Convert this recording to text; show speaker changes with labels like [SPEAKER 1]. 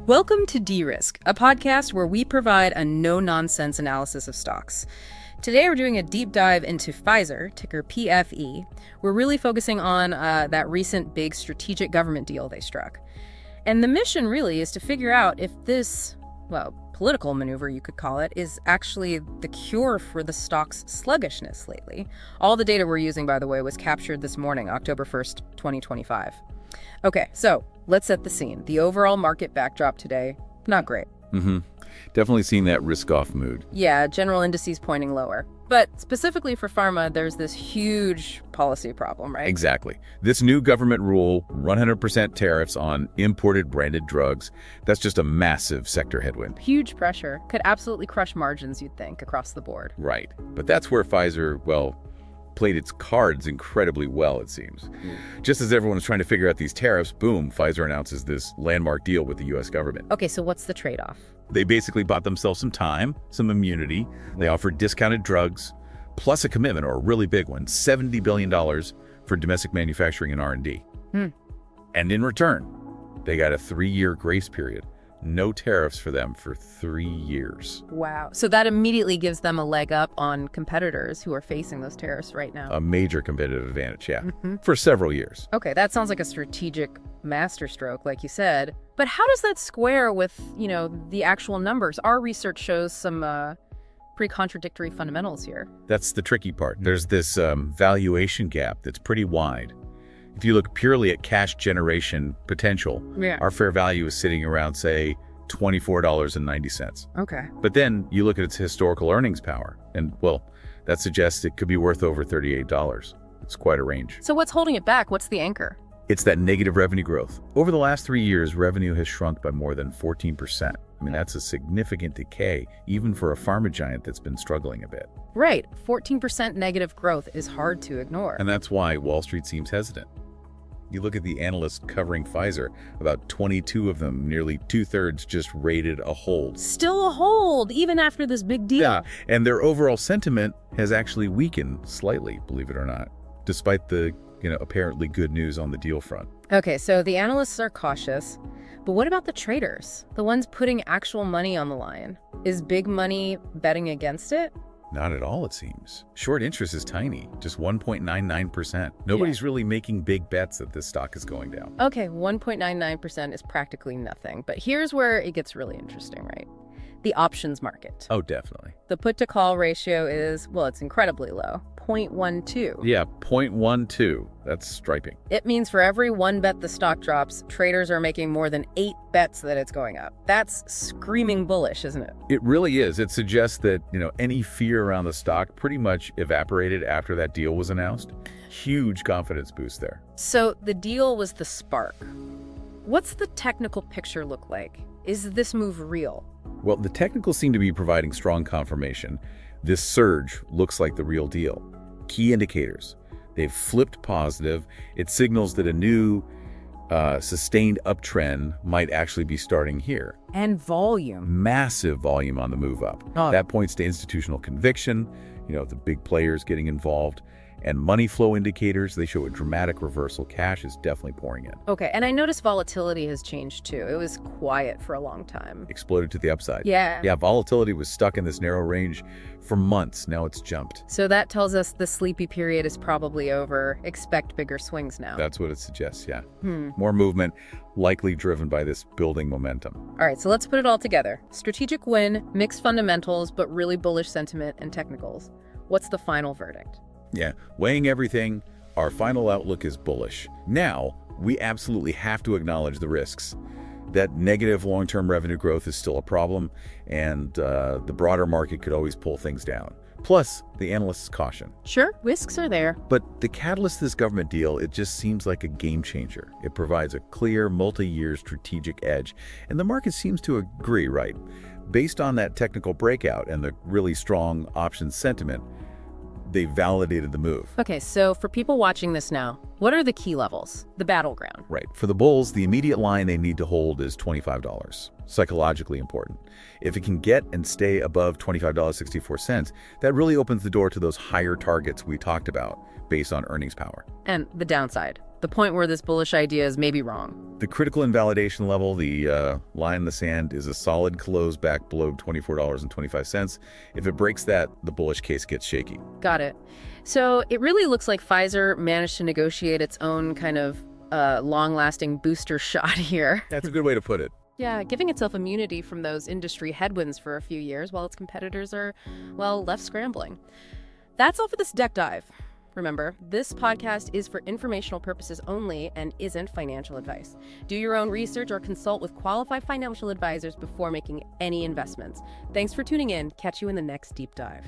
[SPEAKER 1] Welcome to De-Risk, a podcast where we provide a no-nonsense analysis of stocks. Today we're doing a deep dive into Pfizer, ticker PFE. We're really focusing on that recent big strategic government deal they struck. And the mission really is to figure out if this, well, political maneuver you could call it, is actually the cure for the stock's sluggishness lately. All the data we're using, by the way, was captured this morning, October 1st, 2025. Okay, so let's set the scene. The overall market backdrop today, not great.
[SPEAKER 2] Definitely seeing that risk-off mood.
[SPEAKER 1] Yeah, general indices pointing lower. But specifically for pharma, there's this huge policy problem, right?
[SPEAKER 2] Exactly. This new government rule, 100% tariffs on imported branded drugs, that's just a massive sector headwind.
[SPEAKER 1] Huge pressure. Could absolutely crush margins, you'd think, across the board.
[SPEAKER 2] Right. But that's where Pfizer, well, played its cards incredibly well, it seems. Just as everyone was trying to figure out these tariffs, boom, Pfizer announces this landmark deal with the U.S. government.
[SPEAKER 1] Okay, so what's the trade-off?
[SPEAKER 2] They basically bought themselves some time, some immunity. They offered discounted drugs, plus a commitment, or a really big one, $70 billion for domestic manufacturing and R&D. And in return, they got a 3-year grace period. No tariffs for them for 3 years.
[SPEAKER 1] Wow. So that immediately gives them a leg up on competitors who are facing those tariffs right now.
[SPEAKER 2] A major competitive advantage, yeah, for several years.
[SPEAKER 1] Okay, that sounds like a strategic masterstroke, like you said. But how does that square with, the actual numbers? Our research shows some pretty contradictory fundamentals here.
[SPEAKER 2] That's the tricky part. There's this valuation gap that's pretty wide. If you look purely at cash generation potential, our fair value is sitting around, say, $24.90.
[SPEAKER 1] Okay.
[SPEAKER 2] But then you look at its historical earnings power, and, well, that suggests it could be worth over $38. It's quite a range.
[SPEAKER 1] So what's holding it back? What's the anchor?
[SPEAKER 2] It's that negative revenue growth. Over the last 3 years, revenue has shrunk by more than 14%. I mean, that's a significant decay, even for a pharma giant that's been struggling a bit.
[SPEAKER 1] Right. 14% negative growth is hard to ignore.
[SPEAKER 2] And that's why Wall Street seems hesitant. You look at the analysts covering Pfizer, about 22 of them, nearly 2/3, just rated a hold.
[SPEAKER 1] Still a hold, even after this big deal.
[SPEAKER 2] Yeah, and their overall sentiment has actually weakened slightly, believe it or not, despite the, apparently good news on the deal front.
[SPEAKER 1] Okay, so the analysts are cautious, but what about the traders? The ones putting actual money on the line? Is big money betting against it?
[SPEAKER 2] Not at all, it seems. Short interest is tiny, just 1.99%. Nobody's really making big bets that this stock is going down.
[SPEAKER 1] Okay, 1.99% is practically nothing. But here's where it gets really interesting, right? The options market.
[SPEAKER 2] Oh, definitely.
[SPEAKER 1] The put-to-call ratio is, well, it's incredibly low, 0.12.
[SPEAKER 2] Yeah, 0.12. That's striping.
[SPEAKER 1] It means for every one bet the stock drops, traders are making more than 8 bets that it's going up. That's screaming bullish, isn't it?
[SPEAKER 2] It really is. It suggests that, any fear around the stock pretty much evaporated after that deal was announced. Huge confidence boost there.
[SPEAKER 1] So the deal was the spark. What's the technical picture look like? Is this move real?
[SPEAKER 2] Well, the technicals seem to be providing strong confirmation. This surge looks like the real deal. Key indicators. They've flipped positive. It signals that a new sustained uptrend might actually be starting here.
[SPEAKER 1] And volume.
[SPEAKER 2] Massive volume on the move up. That points to institutional conviction, the big players getting involved. And money flow indicators, they show a dramatic reversal. Cash is definitely pouring in.
[SPEAKER 1] Okay, and I noticed volatility has changed too. It was quiet for a long time.
[SPEAKER 2] Exploded to the upside.
[SPEAKER 1] Yeah.
[SPEAKER 2] Yeah, volatility was stuck in this narrow range for months. Now it's jumped.
[SPEAKER 1] So that tells us the sleepy period is probably over. Expect bigger swings now.
[SPEAKER 2] That's what it suggests, yeah. More movement, likely driven by this building momentum.
[SPEAKER 1] All right, so let's put it all together. Strategic win, mixed fundamentals, but really bullish sentiment and technicals. What's the final verdict?
[SPEAKER 2] Yeah, weighing everything, our final outlook is bullish. Now, we absolutely have to acknowledge the risks. That negative long-term revenue growth is still a problem, and the broader market could always pull things down. Plus, the analysts caution.
[SPEAKER 1] Sure, risks are there.
[SPEAKER 2] But the catalyst of this government deal, it just seems like a game changer. It provides a clear, multi-year strategic edge, and the market seems to agree, right? Based on that technical breakout and the really strong options sentiment, they validated the move.
[SPEAKER 1] Okay, so for people watching this now, what are the key levels, the battleground?
[SPEAKER 2] Right. For the bulls, the immediate line they need to hold is $25. Psychologically important. If it can get and stay above $25.64, that really opens the door to those higher targets we talked about based on earnings power.
[SPEAKER 1] And the downside? The point where this bullish idea is maybe wrong.
[SPEAKER 2] The critical invalidation level, the line in the sand, is a solid close back below $24.25. If it breaks that, the bullish case gets shaky.
[SPEAKER 1] Got it. So it really looks like Pfizer managed to negotiate its own kind of long-lasting booster shot here.
[SPEAKER 2] That's a good way to put it.
[SPEAKER 1] Yeah, giving itself immunity from those industry headwinds for a few years while its competitors are, well, left scrambling. That's all for this deck dive. Remember, this podcast is for informational purposes only and isn't financial advice. Do your own research or consult with qualified financial advisors before making any investments. Thanks for tuning in. Catch you in the next deep dive.